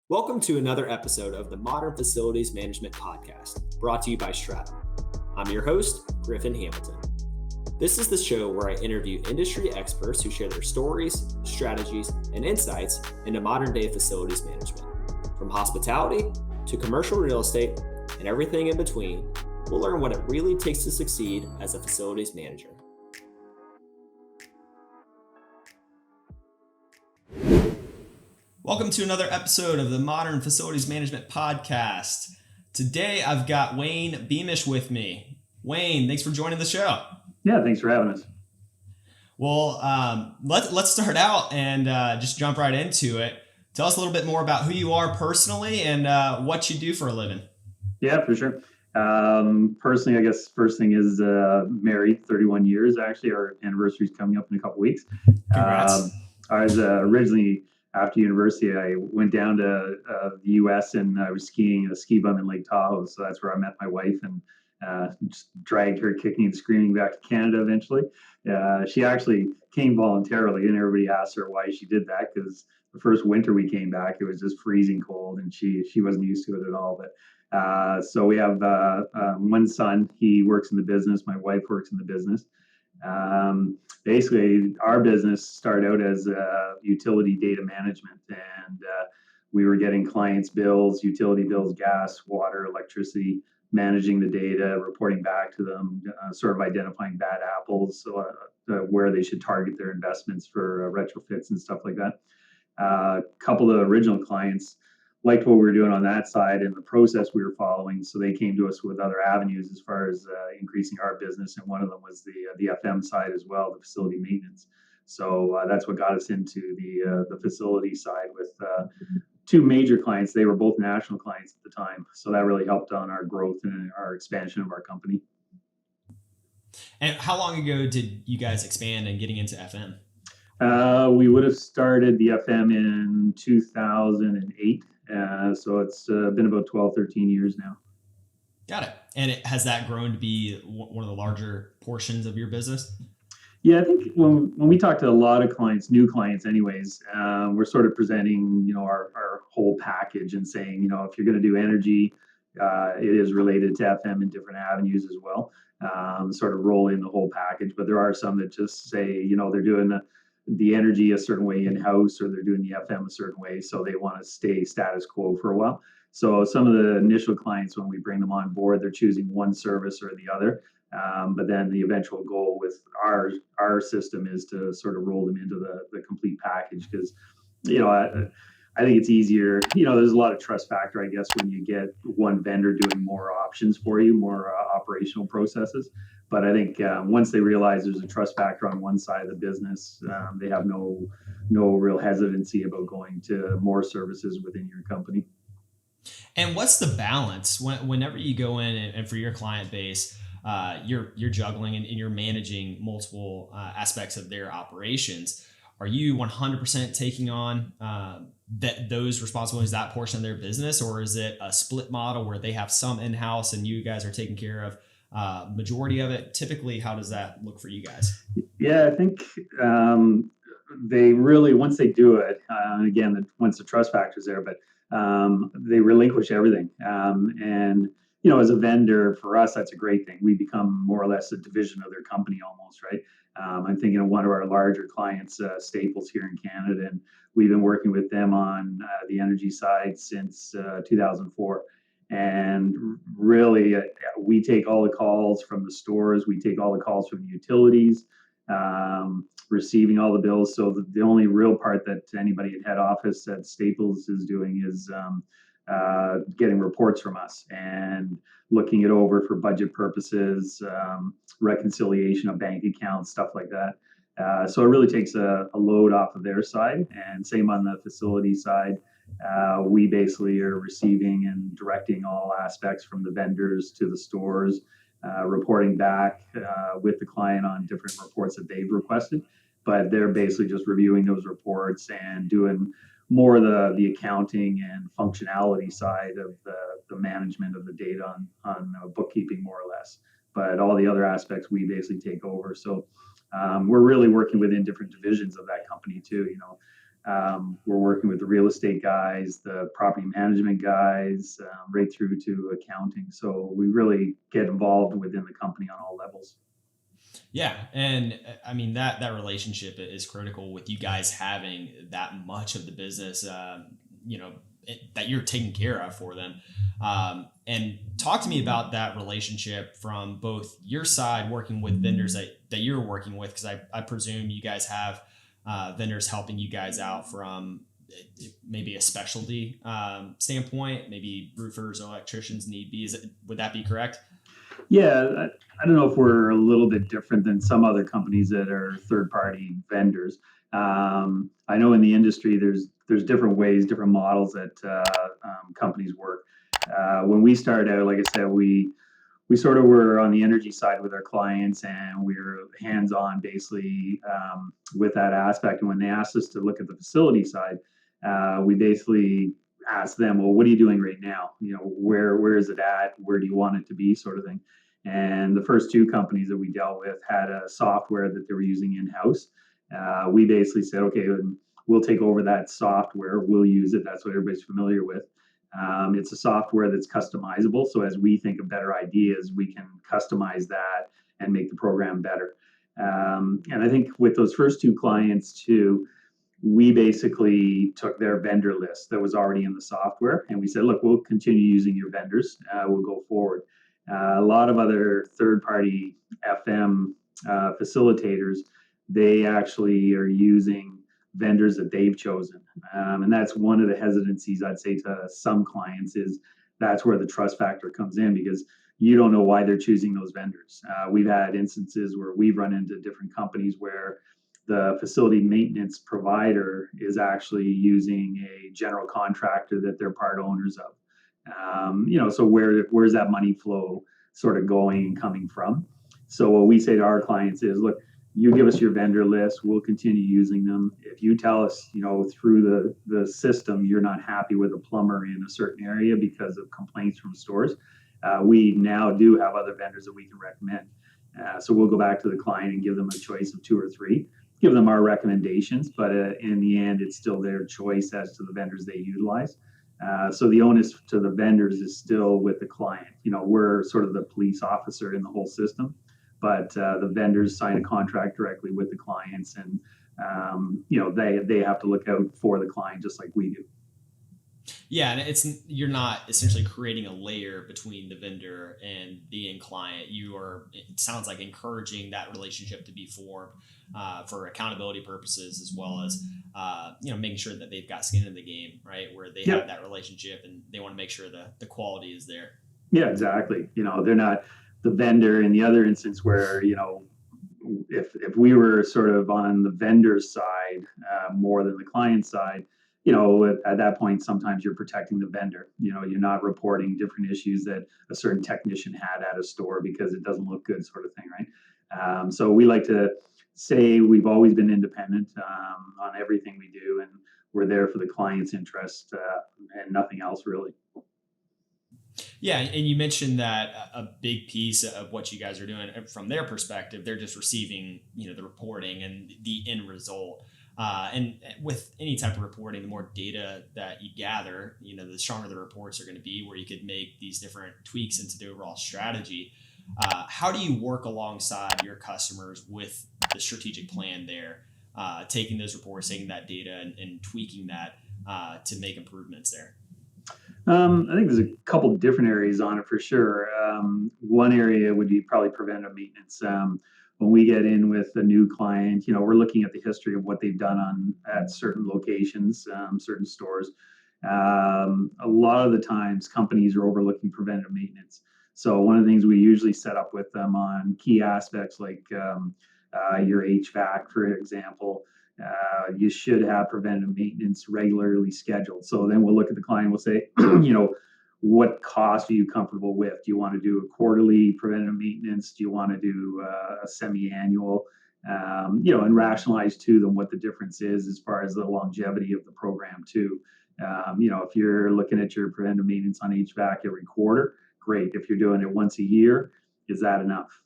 Welcome to another episode of the Modern Facilities Management Podcast, brought to you by Stratum. I'm your host, Griffin Hamilton. This is the show where I interview industry experts who share their stories, strategies, and insights into modern-day facilities management. From hospitality to commercial real estate and everything in between, we'll learn what it really takes to succeed as a facilities manager. Welcome to another episode of the Modern Facilities Management Podcast. Today, I've got Wayne Beamish with me. Wayne, thanks for joining the show. Yeah, thanks for having us. Well, let's start out and just jump right into it. Tell us a little bit more about who you are personally and what you do for a living. Yeah, for sure. Personally, I guess first thing is married 31 years. Actually, our anniversary is coming up in a couple weeks. Congrats. I was originally, after university, I went down to the U.S. and I was skiing a ski bum in Lake Tahoe. So that's where I met my wife and just dragged her kicking and screaming back to Canada eventually. She actually came voluntarily, and everybody asked her why she did that, because the first winter we came back, it was just freezing cold and she wasn't used to it at all. But so we have one son. He works in the business. My wife works in the business. Basically, our business started out as utility data management, and we were getting clients' bills, utility bills, gas, water, electricity, managing the data, reporting back to them, sort of identifying bad apples, where they should target their investments for retrofits and stuff like that. A couple of the original clients liked what we were doing on that side and the process we were following, so they came to us with other avenues as far as increasing our business, and one of them was the FM side as well, the facility maintenance. So that's what got us into the facility side with two major clients. They were both national clients at the time, so that really helped on our growth and our expansion of our company. And how long ago did you guys expand and getting into FM? We would have started the FM in 2008. So it's been about 12, 13 years now. Got it. And has that grown to be one of the larger portions of your business? Yeah, I think when we talk to a lot of clients, new clients anyways, we're sort of presenting, our whole package and saying, if you're going to do energy, it is related to FM in different avenues as well. Sort of roll in the whole package. But there are some that just say, they're doing the energy a certain way in-house, or they're doing the FM a certain way, so they want to stay status quo for a while. So some of the initial clients, when we bring them on board, they're choosing one service or the other. But then the eventual goal with our system is to sort of roll them into the complete package, because I think it's easier. There's a lot of trust factor, I guess, when you get one vendor doing more options for you, more operational processes. But I think once they realize there's a trust factor on one side of the business, they have no real hesitancy about going to more services within your company. And what's the balance whenever you go in and for your client base, you're juggling and you're managing multiple aspects of their operations? Are you 100% taking on those responsibilities, that portion of their business, or is it a split model where they have some in-house and you guys are taking care of majority of it? Typically, how does that look for you guys? Yeah, I think they really, once they do it, again, once the trust factor is there, but they relinquish everything. And as a vendor, for us, that's a great thing. We become more or less a division of their company almost, right? I'm thinking of one of our larger clients, Staples here in Canada, and we've been working with them on the energy side since 2004. And really, we take all the calls from the stores, we take all the calls from the utilities, receiving all the bills. So the only real part that anybody at head office at Staples is doing is getting reports from us and looking it over for budget purposes, reconciliation of bank accounts, stuff like that. So it really takes a load off of their side. And same on the facility side. We basically are receiving and directing all aspects from the vendors to the stores, reporting back with the client on different reports that they've requested. But they're basically just reviewing those reports and doing more of the accounting and functionality side of the management of the data on bookkeeping, more or less. But all the other aspects we basically take over. So we're really working within different divisions of that company too. We're working with the real estate guys, the property management guys, right through to accounting. So we really get involved within the company on all levels. Yeah, and I mean that relationship is critical with you guys having that much of the business, you know, that you're taking care of for them. And talk to me about that relationship from both your side, working with vendors that you're working with, because I presume you guys have vendors helping you guys out from maybe a specialty standpoint, maybe roofers, electricians need be. Would that be correct? Yeah, I don't know if we're a little bit different than some other companies that are third-party vendors. I know in the industry, there's different ways, different models that companies work. When we started out, like I said, we sort of were on the energy side with our clients, and we were hands-on basically with that aspect. And when they asked us to look at the facility side, we basically asked them, well, what are you doing right now? You know, where is it at? Where do you want it to be, sort of thing. And the first two companies that we dealt with had a software that they were using in-house. We basically said, okay, we'll take over that software. We'll use it. That's what everybody's familiar with. It's a software that's customizable. So as we think of better ideas, we can customize that and make the program better. And I think with those first two clients too, we basically took their vendor list that was already in the software, and we said, look, we'll continue using your vendors. We'll go forward. A lot of other third-party FM facilitators, they actually are using vendors that they've chosen. And that's one of the hesitancies I'd say to some clients is that's where the trust factor comes in, because you don't know why they're choosing those vendors. We've had instances where we've run into different companies where the facility maintenance provider is actually using a general contractor that they're part owners of. So where's that money flow sort of going and coming from? So what we say to our clients is, look, you give us your vendor list, we'll continue using them. If you tell us, through the system, you're not happy with a plumber in a certain area because of complaints from stores, we now do have other vendors that we can recommend. So we'll go back to the client and give them a choice of two or three, give them our recommendations, but in the end, it's still their choice as to the vendors they utilize. So the onus to the vendors is still with the client. We're sort of the police officer in the whole system, but the vendors sign a contract directly with the clients, and they have to look out for the client just like we do. Yeah, and you're not essentially creating a layer between the vendor and the end client. You are, it sounds like, encouraging that relationship to be formed for accountability purposes, as well as making sure that they've got skin in the game, right? Where they have that relationship and they want to make sure the quality is there. Yeah, exactly. They're not the vendor in the other instance where if we were sort of on the vendor side more than the client side, at that point, sometimes you're protecting the vendor. You're not reporting different issues that a certain technician had at a store because it doesn't look good, sort of thing, right? So we like to say we've always been independent on everything we do, and we're there for the client's interest and nothing else really. Yeah, and you mentioned that a big piece of what you guys are doing from their perspective, they're just receiving, the reporting and the end result. And with any type of reporting, the more data that you gather, the stronger the reports are going to be, where you could make these different tweaks into the overall strategy. How do you work alongside your customers with the strategic plan there, taking those reports, taking that data, and tweaking that to make improvements there? I think there's a couple different areas on it for sure. One area would be probably preventive maintenance. When we get in with a new client, we're looking at the history of what they've done at certain locations, certain stores. A lot of the times, companies are overlooking preventive maintenance. So one of the things we usually set up with them on key aspects like your HVAC, for example, you should have preventive maintenance regularly scheduled. So then we'll look at the client, we'll say, what cost are you comfortable with? Do you want to do a quarterly preventive maintenance? Do you want to do a semi-annual? And rationalize to them what the difference is as far as the longevity of the program too. If you're looking at your preventive maintenance on HVAC every quarter, great. If you're doing it once a year, is that enough?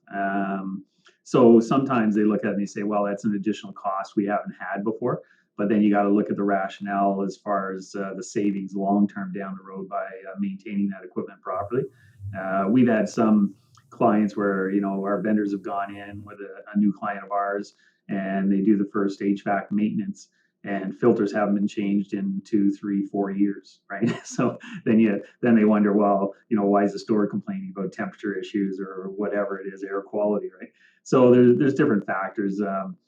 So sometimes they look at it and they say, well, that's an additional cost we haven't had before. But then you got to look at the rationale as far as the savings long term down the road by maintaining that equipment properly. We've had some clients where our vendors have gone in with a new client of ours, and they do the first HVAC maintenance, and filters haven't been changed in 2, 3, 4 years, right? So then they wonder, well, why is the store complaining about temperature issues or whatever it is, air quality, right? So there's different factors.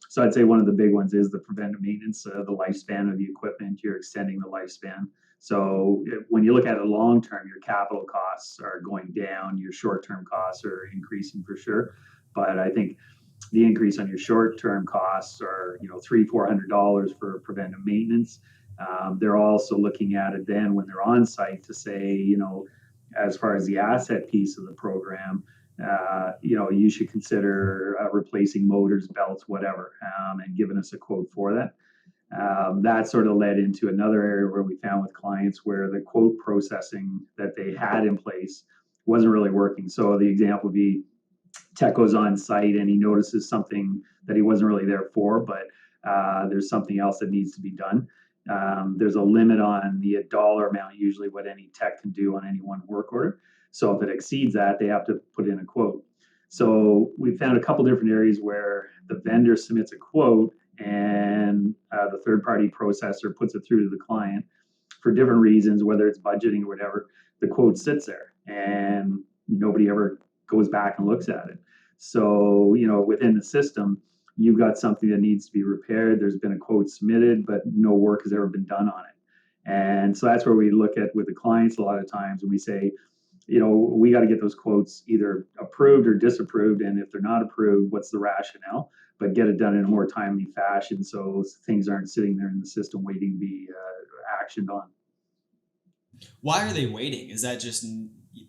So I'd say one of the big ones is the preventive maintenance, the lifespan of the equipment. You're extending the lifespan. So when you look at it long term, your capital costs are going down, your short term costs are increasing for sure. But I think the increase on your short term costs are $300-400 for preventive maintenance. They're also looking at it then when they're on site to say, as far as the asset piece of the program, you should consider replacing motors, belts, whatever, and giving us a quote for that. That sort of led into another area where we found with clients where the quote processing that they had in place wasn't really working. So the example would be tech goes on site and he notices something that he wasn't really there for, but there's something else that needs to be done. There's a limit on the dollar amount, usually what any tech can do on any one work order. So if it exceeds that, they have to put in a quote. So we found a couple different areas where the vendor submits a quote and the third party processor puts it through to the client for different reasons, whether it's budgeting or whatever. The quote sits there and nobody ever goes back and looks at it. So, within the system, you've got something that needs to be repaired. There's been a quote submitted, but no work has ever been done on it. And so that's where we look at with the clients a lot of times, and we say, we got to get those quotes either approved or disapproved. And if they're not approved, what's the rationale? But get it done in a more timely fashion so things aren't sitting there in the system waiting to be actioned on. Why are they waiting? Is that just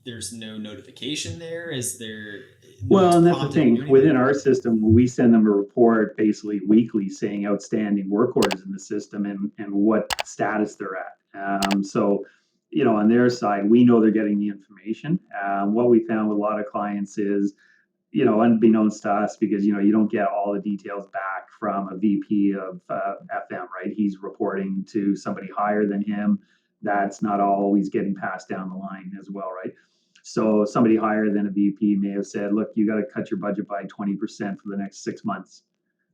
there's no notification there? Is there no Well, one's and that's the prompted to do thing. Within anything? our system, we send them a report basically weekly saying outstanding work orders in the system and what status they're at. So, on their side, we know they're getting the information. What we found with a lot of clients is, unbeknownst to us, because, you don't get all the details back from a VP of FM, right? He's reporting to somebody higher than him. That's not always getting passed down the line as well, right? So somebody higher than a VP may have said, look, you got to cut your budget by 20% for the next 6 months.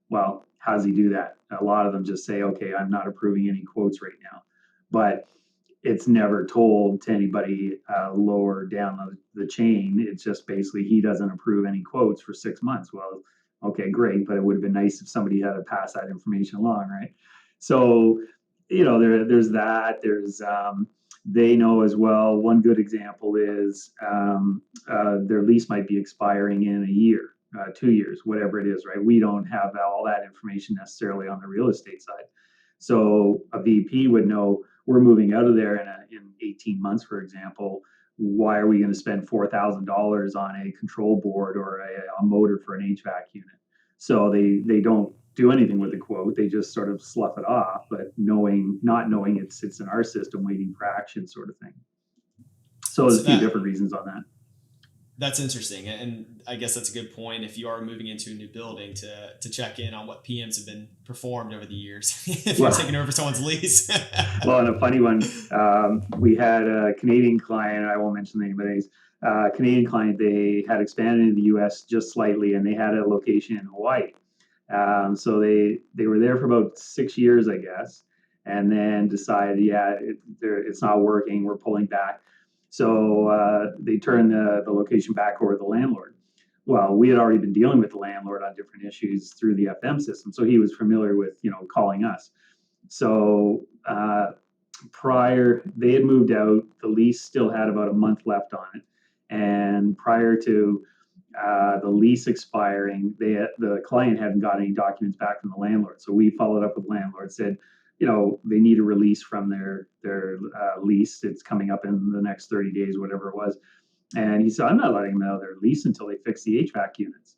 Well, how does he do that? A lot of them just say, okay, I'm not approving any quotes right now. But it's never told to anybody lower down the chain. It's just basically he doesn't approve any quotes for 6 months. Well, okay, great, but it would have been nice if somebody had to pass that information along, right? So, there's that. There's they know as well. One good example is their lease might be expiring in a year, 2 years, whatever it is, right? We don't have all that information necessarily on the real estate side. So a VP would know we're moving out of there in 18 months, for example. Why are we going to spend $4,000 on a control board or a motor for an HVAC unit? So they don't do anything with the quote. They just sort of slough it off, but not knowing it sits in our system waiting for action, sort of thing. So there's So a few different reasons on that. that's interesting, and I guess that's a good point. If you are moving into a new building, to check in on what PMs have been performed over the years, if you're Well, taking over someone's lease. well, and a funny one, we had a Canadian client, I won't mention the name, but Canadian client, they had expanded into the US just slightly, and they had a location in Hawaii. So they were there for about 6 years, I guess, and then decided, yeah, it's not working. We're pulling back. So they turned the location back over to the landlord. Well, we had already been dealing with the landlord on different issues through the FM system, so he was familiar with calling us. So prior, they had moved out. The lease still had about a month left on it, and prior to the lease expiring, the client hadn't got any documents back from the landlord. So we followed up with the landlord, said, they need a release from their lease. It's coming up in the next 30 days, whatever it was. And he said, I'm not letting them out of their lease until they fix the HVAC units.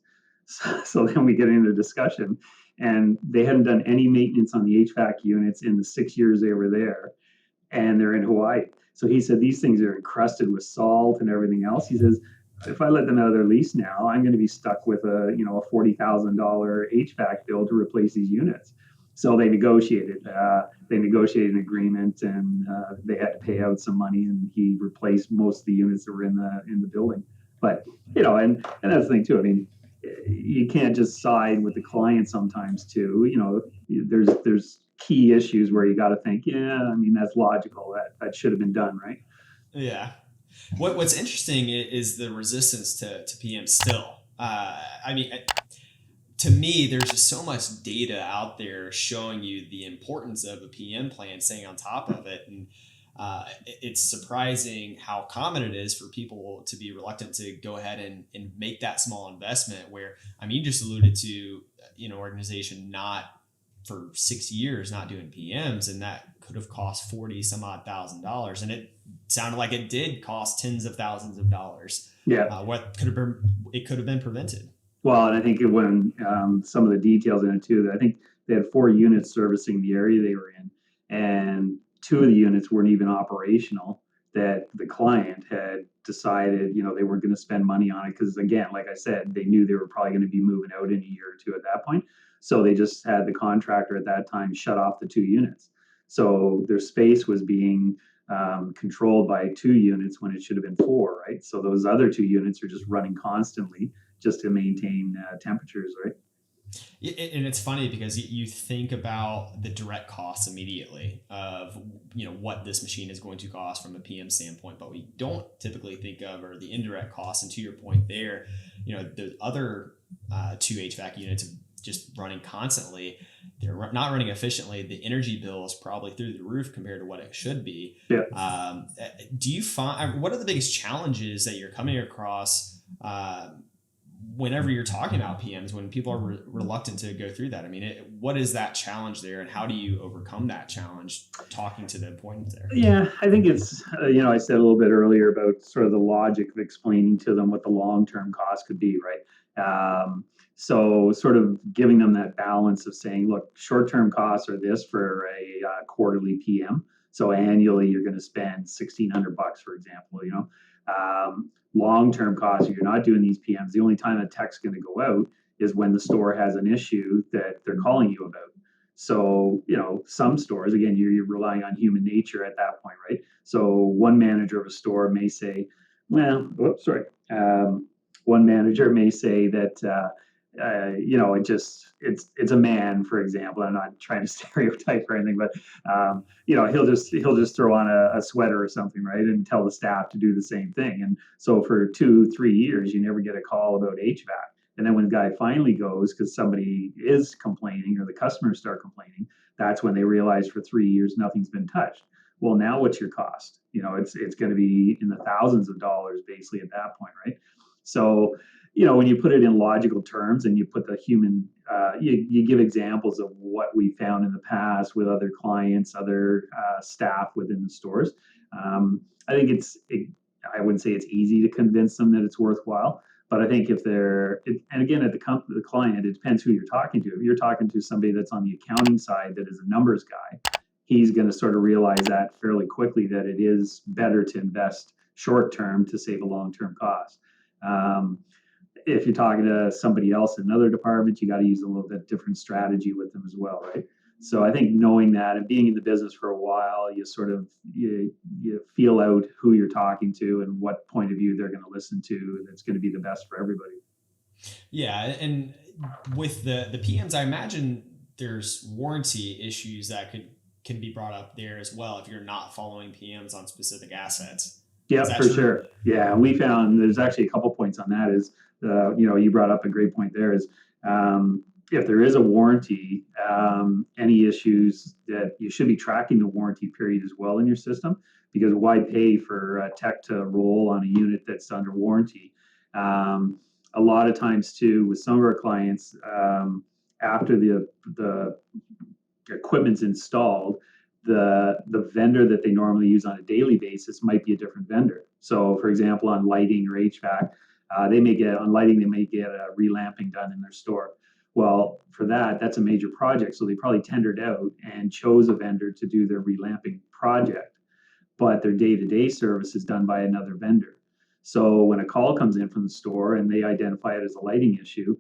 So then we get into a discussion, and they hadn't done any maintenance on the HVAC units in the 6 years they were there, and they're in Hawaii. So he said, these things are encrusted with salt and everything else. He says, if I let them out of their lease now, I'm going to be stuck with a $40,000 HVAC bill to replace these units. So they negotiated. They negotiated an agreement, and they had to pay out some money, and he replaced most of the units that were in the building. But and that's the thing too. I mean, you can't just side with the client sometimes too. There's key issues where you got to think, yeah, I mean that's logical. That should have been done, right? Yeah. What's interesting is the resistance to PM still. I mean, to me, there's just so much data out there showing you the importance of a PM plan, staying on top of it, and it's surprising how common it is for people to be reluctant to go ahead and make that small investment. Where I mean, you just alluded to organization not for 6 years not doing PMs, and that could have cost 40 some odd $1,000, and it sounded like it did cost tens of thousands of dollars. Yeah. What could have been prevented. Well, and I think when some of the details in it too, that I think they had 4 units servicing the area they were in, and 2 of the units weren't even operational. That the client had decided, they weren't going to spend money on it because, again, like I said, they knew they were probably going to be moving out in a year or two at that point. So they just had the contractor at that time shut off the 2 units. So their space was being controlled by 2 units when it should have been 4, right? So those other 2 units are just running constantly just to maintain temperatures, right? And it's funny because you think about the direct costs immediately of what this machine is going to cost from a PM standpoint, but we don't typically think of are the indirect costs. And to your point there, the other 2 HVAC units just running constantly, they're not running efficiently. The energy bill is probably through the roof compared to what it should be. Yeah. Do you find what are the biggest challenges that you're coming across? Whenever you're talking about PMs, when people are reluctant to go through that, I mean, what is that challenge there, and how do you overcome that challenge? Talking to the appointment there. Yeah, I think it's I said a little bit earlier about sort of the logic of explaining to them what the long-term cost could be, right? So sort of giving them that balance of saying, look, short-term costs are this for a quarterly PM. So annually, you're going to spend $1,600, for example. Long-term costs, if you're not doing these PMs, the only time a tech's going to go out is when the store has an issue that they're calling you about. So, some stores, again, you're relying on human nature at that point, right? So one manager of a store may say, well, oops, sorry. One manager may say that, it's a man, for example. I'm not trying to stereotype or anything, but he'll just throw on a sweater or something, right, and tell the staff to do the same thing. And so for 2-3 years, you never get a call about HVAC. And then when the guy finally goes because somebody is complaining or the customers start complaining, that's when they realize for 3 years nothing's been touched. Well, now what's your cost? It's going to be in the thousands of dollars basically at that point, right? So, when you put it in logical terms and you put the human, you give examples of what we found in the past with other clients, other staff within the stores. I think I wouldn't say it's easy to convince them that it's worthwhile. But I think if and again, at the client, it depends who you're talking to. If you're talking to somebody that's on the accounting side that is a numbers guy, he's going to sort of realize that fairly quickly that it is better to invest short term to save a long term cost. If you're talking to somebody else in another department, you got to use a little bit different strategy with them as well, right? So I think knowing that and being in the business for a while, you sort of you feel out who you're talking to and what point of view they're going to listen to that's going to be the best for everybody. Yeah, and with the PMs, I imagine there's warranty issues that can be brought up there as well if you're not following PMs on specific assets. Yeah, for true? Sure. Yeah, we found there's actually a couple points on that. Is you brought up a great point there. Is if there is a warranty, any issues that you should be tracking the warranty period as well in your system, because why pay for a tech to roll on a unit that's under warranty? A lot of times too, with some of our clients, after the equipment's installed, the vendor that they normally use on a daily basis might be a different vendor. So, for example, on lighting or HVAC, they may get a relamping done in their store. Well, for that's a major project, so they probably tendered out and chose a vendor to do their relamping project, but their day-to-day service is done by another vendor. So when a call comes in from the store and they identify it as a lighting issue,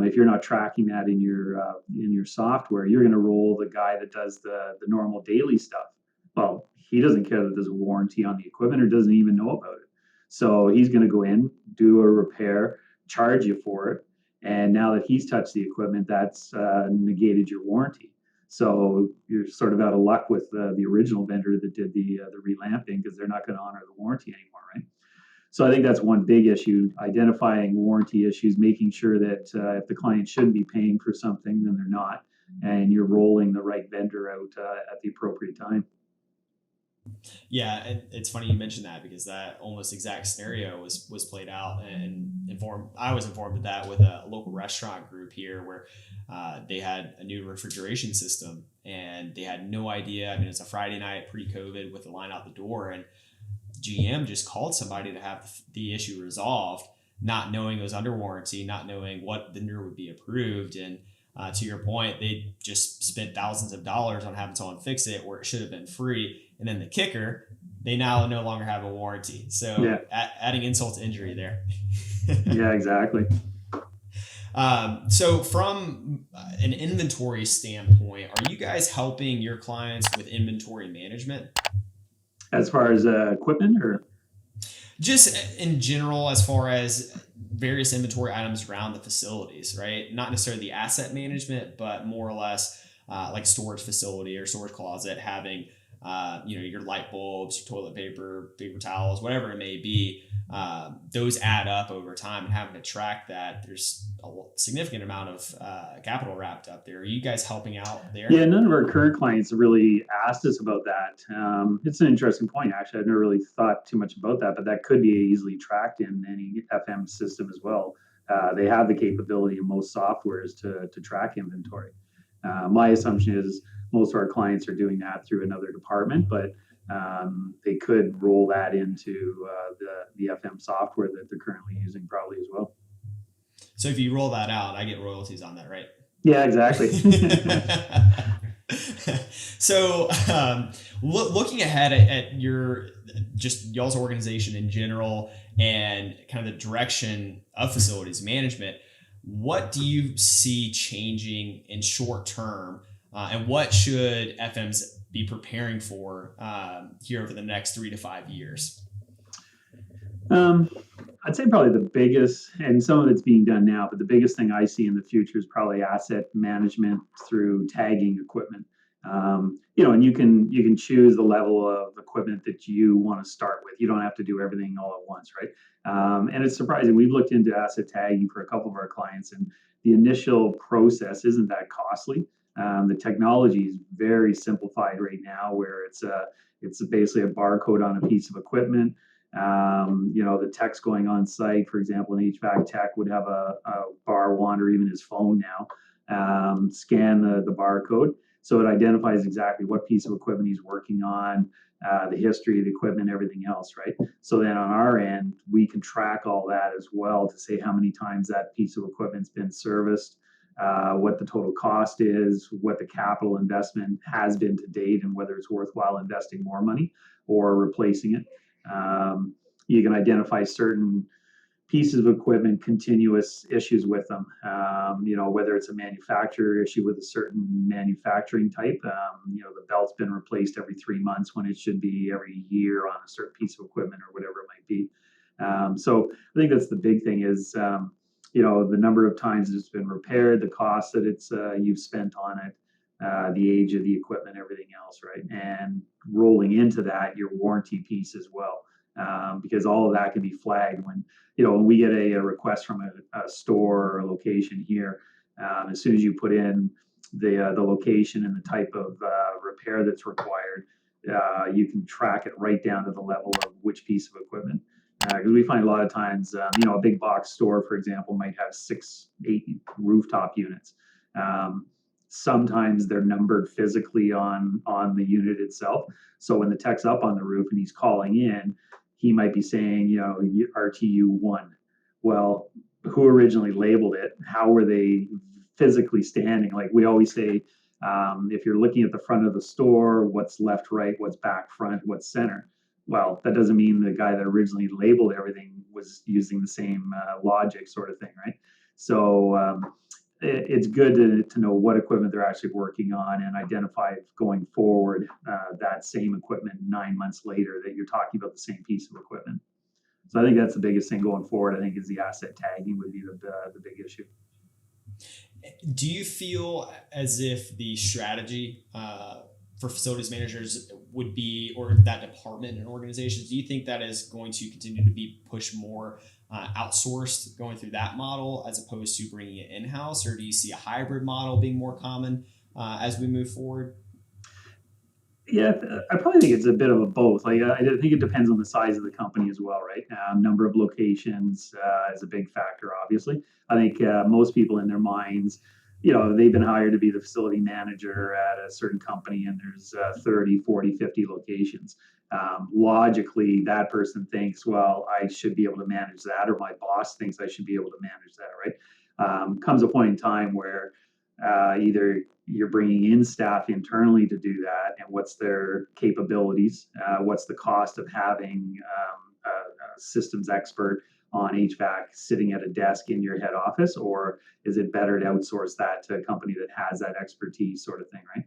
if you're not tracking that in your software, you're going to roll the guy that does the normal daily stuff. Well, he doesn't care that there's a warranty on the equipment or doesn't even know about it. So he's going to go in, do a repair, charge you for it, and now that he's touched the equipment, that's negated your warranty. So you're sort of out of luck with the original vendor that did the relamping because they're not going to honor the warranty anymore, right? So I think that's one big issue: identifying warranty issues, making sure that if the client shouldn't be paying for something, then they're not, and you're rolling the right vendor out at the appropriate time. Yeah, and it's funny you mentioned that because that almost exact scenario was played out and informed. I was informed of that with a local restaurant group here where they had a new refrigeration system and they had no idea. I mean, it's a Friday night pre-COVID with the line out the door, and GM just called somebody to have the issue resolved, not knowing it was under warranty, not knowing what vendor would be approved, and to your point, they just spent thousands of dollars on having someone fix it where it should have been free. And then the kicker, they now no longer have a warranty. So Yeah, adding insult to injury there. yeah, exactly. So from an inventory standpoint, are you guys helping your clients with inventory management? As far as equipment, or Just in general, as far as various inventory items around the facilities, right? Not necessarily the asset management, but more or less like storage facility or storage closet, having your light bulbs, your toilet paper, paper towels, whatever it may be. Those add up over time, and having to track that, there's a significant amount of capital wrapped up there. Are you guys helping out yeah, there? none of our current clients really asked us about that. It's an interesting point, actually. I've never really thought too much about that, but that could be easily tracked in any FM system as well. They have the capability in most softwares to track inventory. My assumption is most of our clients are doing that through another department, but they could roll that into the FM software that they're currently using probably as well. So if you roll that out, I get royalties on that, right? Yeah, exactly. So, looking ahead at your just y'all's organization in general and kind of the direction of facilities management, what do you see changing in short term, and what should FMs be preparing for here over the next 3 to 5 years? Um, I'd say probably the biggest, and some of it's being done now, but the biggest thing I see in the future is probably asset management through tagging equipment. And you can choose the level of equipment that you want to start with. You don't have to do everything all at once, right? And it's surprising. We've looked into asset tagging for a couple of our clients, and the initial process isn't that costly. The technology is very simplified right now, where it's basically a barcode on a piece of equipment. The techs going on site, for example, an HVAC tech would have a bar wand or even his phone now, scan the barcode. So it identifies exactly what piece of equipment he's working on, the history of the equipment, everything else, right? So then on our end, we can track all that as well to say how many times that piece of equipment's been serviced, what the total cost is, what the capital investment has been to date, and whether it's worthwhile investing more money or replacing it. You can identify certain pieces of equipment, continuous issues with them. Whether it's a manufacturer issue with a certain manufacturing type. The belt's been replaced every 3 months when it should be every year on a certain piece of equipment or whatever it might be. So I think that's the big thing is, the number of times it's been repaired, the cost that you've spent on it, the age of the equipment, everything else, right? And rolling into that, your warranty piece as well, because all of that can be flagged when we get a request from a store or a location here. As soon as you put in the location and the type of repair that's required, you can track it right down to the level of which piece of equipment. Because we find a lot of times, a big box store, for example, might have 6, 8 rooftop units. Sometimes they're numbered physically on the unit itself. So when the tech's up on the roof and he's calling in, he might be saying, RTU1. Well, who originally labeled it? How were they physically standing? Like we always say, if you're looking at the front of the store, what's left, right, what's back, front, what's center? Well, that doesn't mean the guy that originally labeled everything was using the same logic, sort of thing, right? So it's good to know what equipment they're actually working on and identify going forward that same equipment 9 months later that you're talking about the same piece of equipment. So I think that's the biggest thing going forward. I think is the asset tagging would be the big issue. Do you feel as if the strategy for facilities managers would be, or that department and organizations, do you think that is going to continue to be pushed more outsourced, going through that model as opposed to bringing it in-house, or do you see a hybrid model being more common as we move forward? Yeah, I probably think it's a bit of a both. Like, I think it depends on the size of the company as well, right? Number of locations is a big factor, obviously. I think most people in their minds, they've been hired to be the facility manager at a certain company and there's 30, 40, 50 locations. Logically, that person thinks, well, I should be able to manage that, or my boss thinks I should be able to manage that, right? Comes a point in time where either you're bringing in staff internally to do that, and what's their capabilities, what's the cost of having a systems expert on HVAC sitting at a desk in your head office, or is it better to outsource that to a company that has that expertise, sort of thing, right?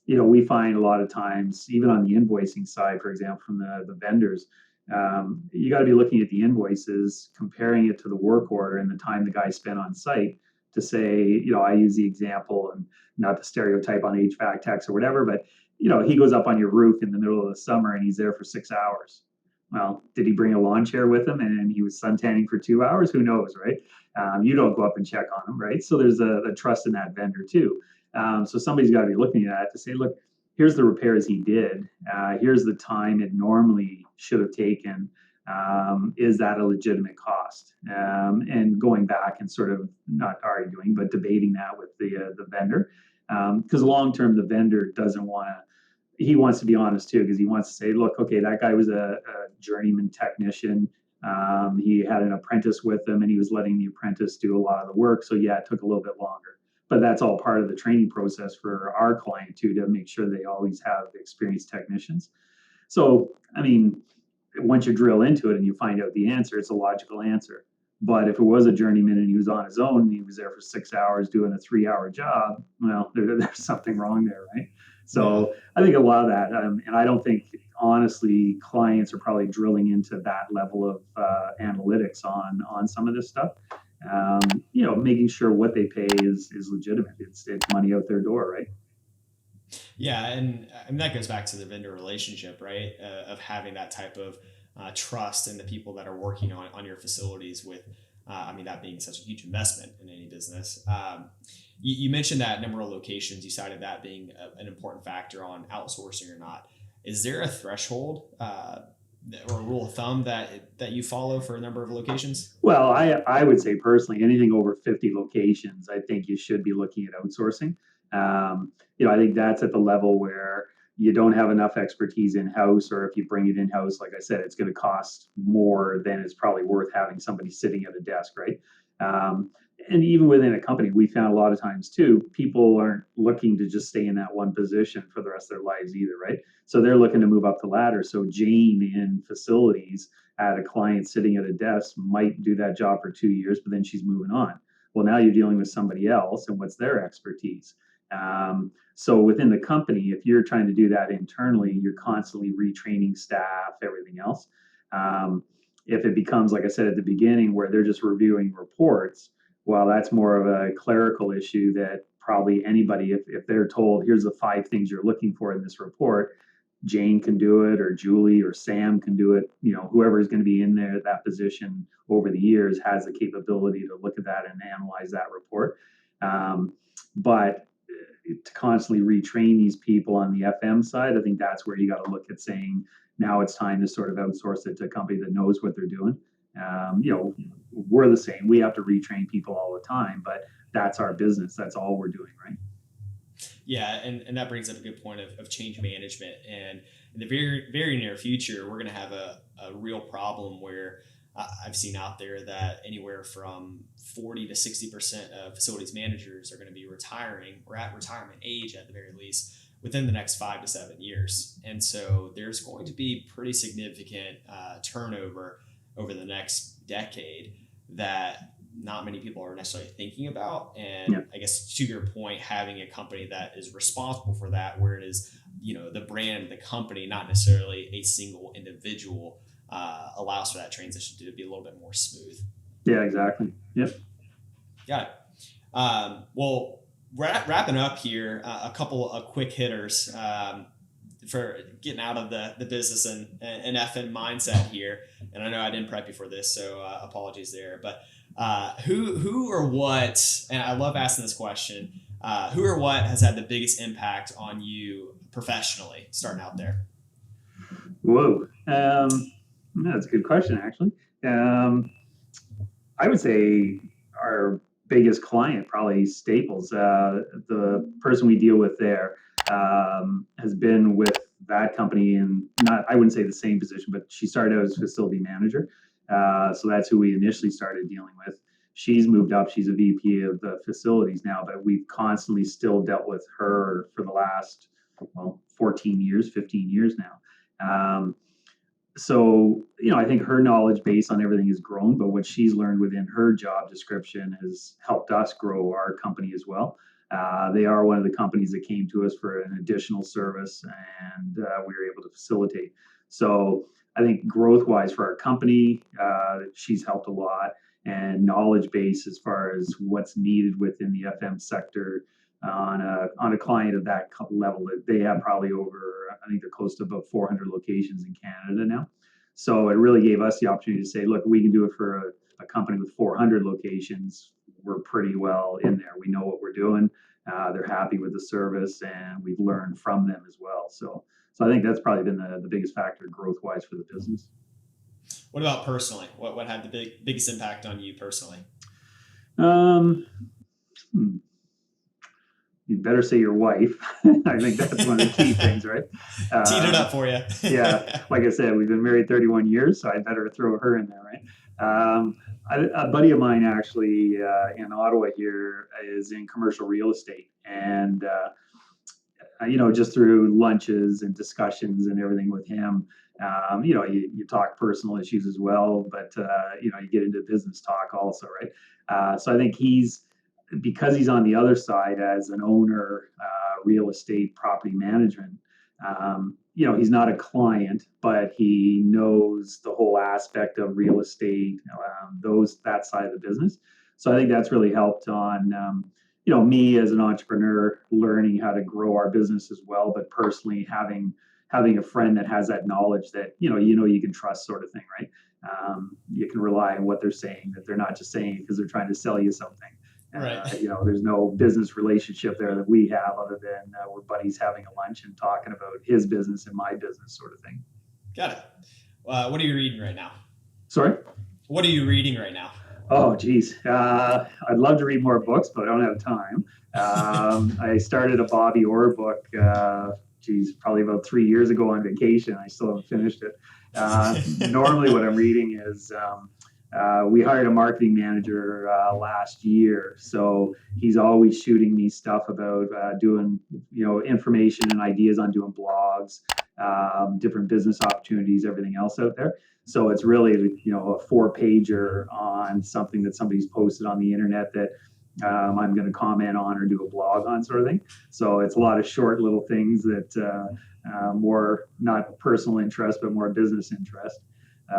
We find a lot of times, even on the invoicing side, for example, from the vendors, you got to be looking at the invoices, comparing it to the work order and the time the guy spent on site to say, I use the example, and not the stereotype on HVAC techs or whatever, but he goes up on your roof in the middle of the summer and he's there for 6 hours. Well, did he bring a lawn chair with him and he was suntanning for 2 hours? Who knows, right? You don't go up and check on him, right? So there's a trust in that vendor too. So somebody's got to be looking at it to say, look, here's the repairs he did. Here's the time it normally should have taken. Is that a legitimate cost? And going back and sort of not arguing, but debating that with the vendor, because long term the vendor doesn't want to. He wants to be honest too, because he wants to say, look, okay, that guy was a journeyman technician. He had an apprentice with him, and he was letting the apprentice do a lot of the work. So yeah, it took a little bit longer, but that's all part of the training process for our client too, to make sure they always have experienced technicians. So, I mean, once you drill into it and you find out the answer, it's a logical answer. But if it was a journeyman and he was on his own and he was there for 6 hours doing a 3 hour job, well, there's something wrong there, right? Yeah. So I think a lot of that, and I don't think, honestly, clients are probably drilling into that level of analytics on some of this stuff. Making sure what they pay is legitimate. It's money out their door, right? Yeah, and that goes back to the vendor relationship, right? Of having that type of trust in the people that are working on your facilities. With, I mean, that being such a huge investment in any business. You mentioned that number of locations. You cited that being an important factor on outsourcing or not. Is there a threshold or a rule of thumb that you follow for a number of locations? Well, I would say personally, anything over 50 locations, I think you should be looking at outsourcing. I think that's at the level where you don't have enough expertise in house, or if you bring it in house, like I said, it's going to cost more than it's probably worth having somebody sitting at a desk, right? Um, and even within a company, we found a lot of times too, people aren't looking to just stay in that one position for the rest of their lives either, right? So they're looking to move up the ladder. So Jane in facilities at a client sitting at a desk might do that job for 2 years, but then she's moving on. Well, now you're dealing with somebody else, and what's their expertise? So within the company, if you're trying to do that internally, you're constantly retraining staff, everything else. If it becomes, like I said at the beginning, where they're just reviewing reports, well, that's more of a clerical issue that probably anybody, if they're told, here's the 5 things you're looking for in this report, Jane can do it, or Julie or Sam can do it. Whoever is going to be in there, that position over the years has the capability to look at that and analyze that report. But to constantly retrain these people on the FM side, I think that's where you got to look at saying, now it's time to sort of outsource it to a company that knows what they're doing. We're the same. We have to retrain people all the time, but that's our business. That's all we're doing, right? Yeah, and that brings up a good point of change management. And in the very, very near future, we're going to have a real problem where I've seen out there that anywhere from 40 to 60% of facilities managers are going to be retiring or at retirement age at the very least, within the next 5 to 7 years. And so there's going to be pretty significant turnover over the next decade that not many people are necessarily thinking about. And I guess to your point, having a company that is responsible for that, where it is, the brand, the company, not necessarily a single individual, allows for that transition to be a little bit more smooth. Yeah, exactly. Yep. Got it. Well, wrapping up here, a couple of quick hitters for getting out of the business and FM mindset here. And I know I didn't prep you for this, so apologies there. But who or what, and I love asking this question, who or what has had the biggest impact on you professionally, starting out there? Whoa. That's a good question, actually. I would say our biggest client, probably Staples. The person we deal with there has been with that company in I wouldn't say the same position, but she started out as facility manager. So that's who we initially started dealing with. She's moved up. She's a VP of the facilities now, but we've constantly still dealt with her for the last, 14 years, 15 years now. So, I think her knowledge base on everything has grown, but what she's learned within her job description has helped us grow our company as well. They are one of the companies that came to us for an additional service, and we were able to facilitate. So I think growth-wise for our company, she's helped a lot, and knowledge base as far as what's needed within the FM sector on a client of that level. They have probably over, I think they're close to about 400 locations in Canada now. So it really gave us the opportunity to say, look, we can do it for a company with 400 locations. We're pretty well in there. We know what we're doing. They're happy with the service, and we've learned from them as well. So I think that's probably been the biggest factor growth-wise for the business. What about personally? What had the biggest impact on you personally? You better say your wife. I think that's one of the key things, right? Teed it up for you. Yeah, like I said, we've been married 31 years, so I better throw her in there, right? A buddy of mine actually in Ottawa here is in commercial real estate, and just through lunches and discussions and everything with him, you talk personal issues as well, but you get into business talk also, right? So I think because he's on the other side as an owner, real estate property management, he's not a client, but he knows the whole aspect of real estate, that side of the business. So I think that's really helped on, me as an entrepreneur learning how to grow our business as well, but personally having a friend that has that knowledge that, you can trust, sort of thing, right? You can rely on what they're saying, that they're not just saying it because they're trying to sell you something. Right. There's no business relationship there that we have other than we're buddies having a lunch and talking about his business and my business, sort of thing. Got it. What are you reading right now? Sorry? What are you reading right now? Oh, geez. I'd love to read more books, but I don't have time. I started a Bobby Orr book, probably about 3 years ago on vacation. I still haven't finished it. Normally what I'm reading is we hired a marketing manager last year, so he's always shooting me stuff about doing, information and ideas on doing blogs, different business opportunities, everything else out there. So it's really, a 4-pager on something that somebody's posted on the internet that I'm going to comment on or do a blog on, sort of thing. So it's a lot of short little things that more not personal interest, but more business interest.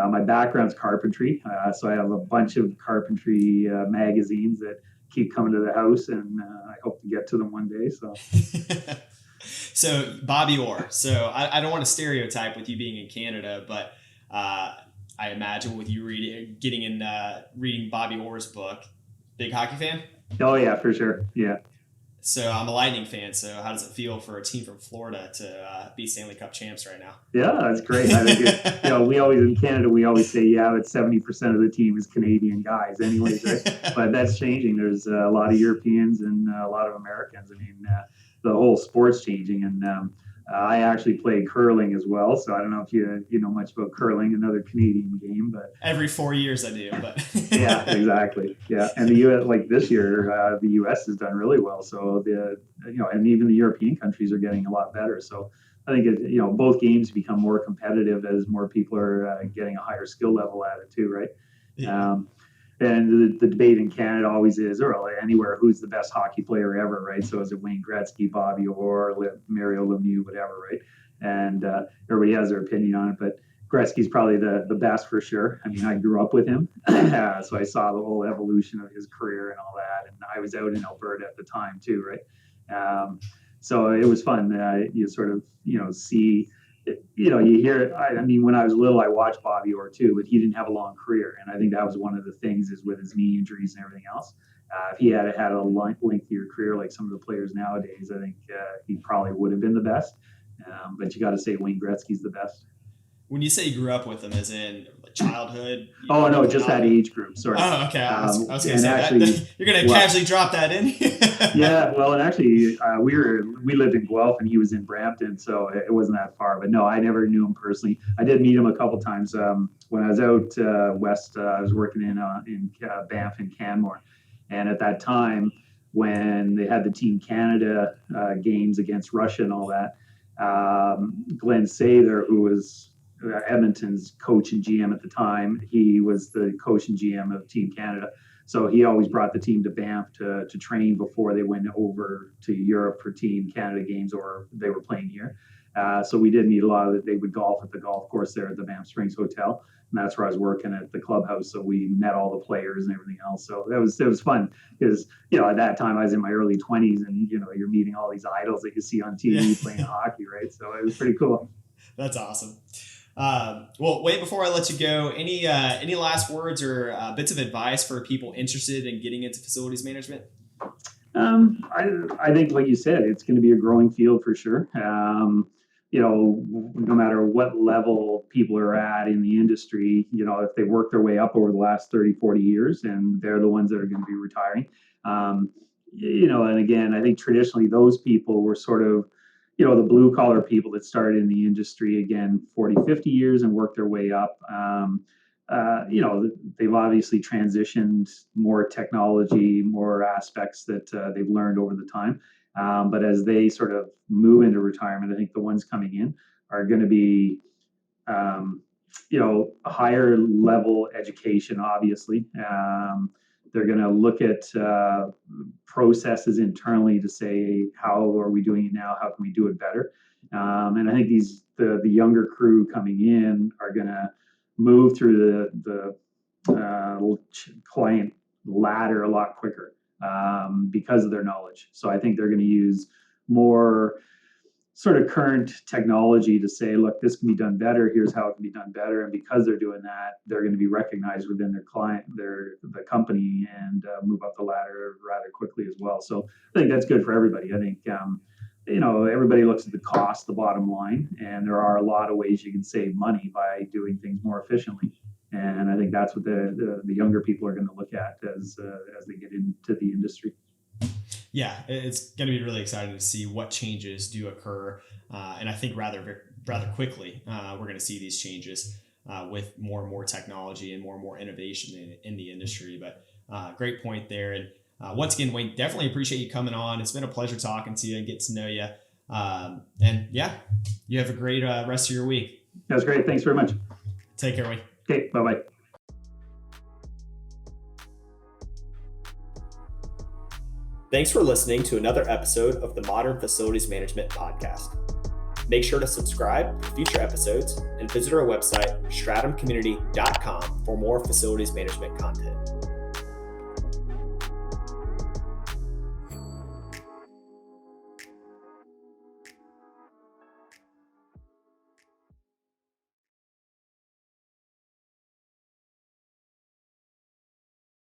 My background's carpentry, so I have a bunch of carpentry magazines that keep coming to the house, and I hope to get to them one day. So, so Bobby Orr. So I don't want to stereotype with you being in Canada, but I imagine with you reading Bobby Orr's book, big hockey fan? Oh yeah, for sure. Yeah. So I'm a Lightning fan. So how does it feel for a team from Florida to be Stanley Cup champs right now? Yeah, that's great. I think we always in Canada say, but 70% of the team is Canadian guys, anyways, right? But that's changing. There's a lot of Europeans and a lot of Americans. I mean, the whole sport's changing. And I actually played curling as well, so I don't know if you know much about curling, another Canadian game, but Every 4 years I do, but yeah, exactly. Yeah, and the U.S. like this year, the U.S. has done really well. So and even the European countries are getting a lot better. So I think both games become more competitive as more people are getting a higher skill level at it too, right? Yeah. And the debate in Canada always is, or anywhere, who's the best hockey player ever, right? So is it Wayne Gretzky, Bobby Orr, Mario Lemieux, whatever, right? And everybody has their opinion on it, but Gretzky's probably the best for sure. I mean, I grew up with him, so I saw the whole evolution of his career and all that. And I was out in Alberta at the time too, right? So it was fun. You sort of see, you hear. I mean, when I was little, I watched Bobby Orr too, but he didn't have a long career, and I think that was one of the things is with his knee injuries and everything else. If he had a lengthier career like some of the players nowadays, I think he probably would have been the best. But you got to say Wayne Gretzky's the best. When you say you grew up with them, as in like childhood? Oh no, just that age group. Sorry. Oh, okay. I was going to say actually, that. You're going to casually drop that in. Yeah, well, and actually, we lived in Guelph, and he was in Brampton, so it wasn't that far. But no, I never knew him personally. I did meet him a couple times when I was out west. I was working in Banff and Canmore, and at that time when they had the Team Canada games against Russia and all that, Glenn Sather, who was Edmonton's coach and GM at the time, he was the coach and GM of Team Canada. So he always brought the team to Banff to train before they went over to Europe for Team Canada games, or they were playing here. So we did meet a lot of it. They would golf at the golf course there at the Banff Springs Hotel, and that's where I was working at the clubhouse. So we met all the players and everything else. So it was fun because at that time I was in my early 20s, and you're meeting all these idols that you see on TV playing hockey, right? So it was pretty cool. That's awesome. Well, wait, before I let you go, any last words or bits of advice for people interested in getting into facilities management? I think, like you said, it's going to be a growing field for sure. No matter what level people are at in the industry, if they work their way up over the last 30, 40 years, and they're the ones that are going to be retiring. And again, I think traditionally those people were sort of the blue collar people that started in the industry, again, 40, 50 years and worked their way up. They've obviously transitioned more technology, more aspects that they've learned over the time. But as they sort of move into retirement, I think the ones coming in are going to be, a higher level education, obviously. They're going to look at processes internally to say, how are we doing it now? How can we do it better? And I think the younger crew coming in are going to move through the client ladder a lot quicker because of their knowledge. So I think they're going to use more sort of current technology to say, look, this can be done better. Here's how it can be done better. And because they're doing that, they're going to be recognized within their client, the company, and move up the ladder rather quickly as well. So I think that's good for everybody. I think, everybody looks at the cost, the bottom line, and there are a lot of ways you can save money by doing things more efficiently. And I think that's what the younger people are going to look at as they get into the industry. Yeah, it's going to be really exciting to see what changes do occur. And I think rather quickly, we're going to see these changes with more and more technology and more innovation in the industry. But great point there. And once again, Wayne, definitely appreciate you coming on. It's been a pleasure talking to you and get to know you. And yeah, you have a great rest of your week. That's great. Thanks very much. Take care, Wayne. Okay, bye-bye. Thanks for listening to another episode of the Modern Facilities Management Podcast. Make sure to subscribe for future episodes and visit our website, stratumcommunity.com, for more facilities management content.